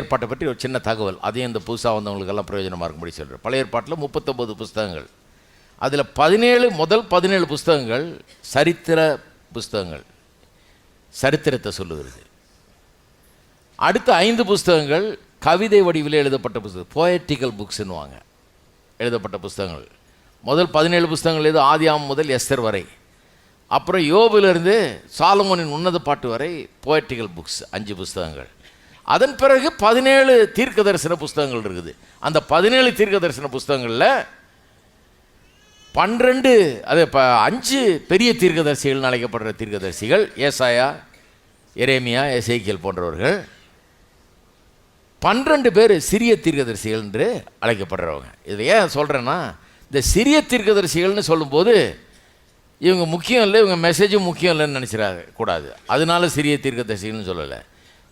ஏற்பாட்டை பற்றி ஒரு சின்ன தகவல், அதையும் இந்த புதுசாக வந்தவங்களுக்கெல்லாம் பிரயோஜனமாக இருக்கும்படி சொல்கிறேன். பழைய ஏற்பாட்டில் 39 புஸ்தகங்கள், அதில் 17 புஸ்தகங்கள் சரித்திர புஸ்தகங்கள், சரித்திரத்தை சொல்லுகிறது. அடுத்த 5 புஸ்தகங்கள் கவிதை வடிவில் எழுதப்பட்ட புஸ்தகம், போயட்டிக்கல் புக்ஸ்ன்னுவாங்க, எழுதப்பட்ட புஸ்தகங்கள். முதல் 17 புஸ்தகங்கள் எது? ஆதியாகமம் முதல் எஸ்தர் வரை. அப்புறம் யோபிலிருந்து சாலமோனின் உன்னத பாட்டு வரை போயட்டிக்கல் புக்ஸ் 5 புஸ்தகங்கள். அதன் பிறகு 17 தீர்க்க தரிசன புஸ்தகங்கள் இருக்குது. அந்த 17 தீர்க்க தரிசன புஸ்தகங்களில் 12 அது 5 பெரிய தீர்க்கதரிசிகள்னு அழைக்கப்படுற தீர்க்கதரிசிகள், ஏசாயா, எரேமியா, எசேக்கியேல் போன்றவர்கள். 12 பேர் சிறிய தீர்க்கதரிசிகள் என்று அழைக்கப்படுறவங்க. இதில் ஏன் சொல்கிறேன்னா, இந்த சிறிய தீர்க்கதரிசிகள்னு சொல்லும்போது இவங்க முக்கியம் இல்லை, இவங்க மெசேஜும் முக்கியம் இல்லைன்னு நினச்சிடாது கூடாது. அதனால சிறிய தீர்க்கதரிசிகள்னு சொல்லலை.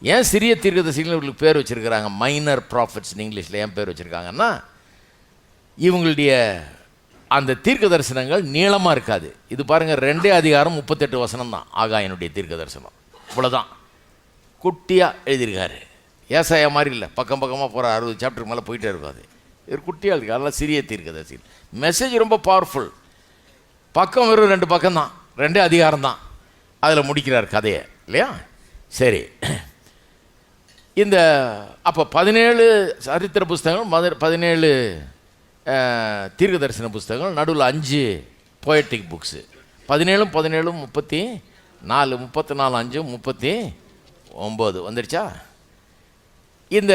ஏன் சிறிய தீர்க்கதரிசிகள் இவங்களுக்கு பேர் வச்சுருக்கிறாங்க? மைனர் ப்ராஃபிட்ஸ்னு இங்கிலீஷில் ஏன் பேர் வச்சுருக்காங்கன்னா, இவங்களுடைய அந்த தீர்க்க தரிசனங்கள் நீளமாக இருக்காது. இது பாருங்கள், 2 அதிகாரம் 38 வசனம் தான் ஆகாயனுடைய தீர்க்க தரிசனம். இவ்வளோதான் குட்டியாக எழுதியிருக்காரு. ஏசாயா மாதிரி இல்லை, பக்கம் பக்கமாக போகிற 60 சாப்டருக்கு மேலே போயிட்டே இருக்கும். அது இது குட்டியாக இருக்குது. அதெல்லாம் சிறிய தீர்க்கதரிசிகள். மெசேஜ் ரொம்ப பவர்ஃபுல். பக்கம் வெறும் 2 பக்கம் தான், 2 அதிகாரம் தான், அதில் முடிக்கிறார் கதையை, இல்லையா? சரி, இந்த அப்போ 17 சரித்திர புஸ்தகங்கள், 17 தீர்க்க தரிசன புஸ்தகங்கள், நடுவில் 5 போயட்டிக் புக்ஸு. 17 34 5 39 வந்துடுச்சா? இந்த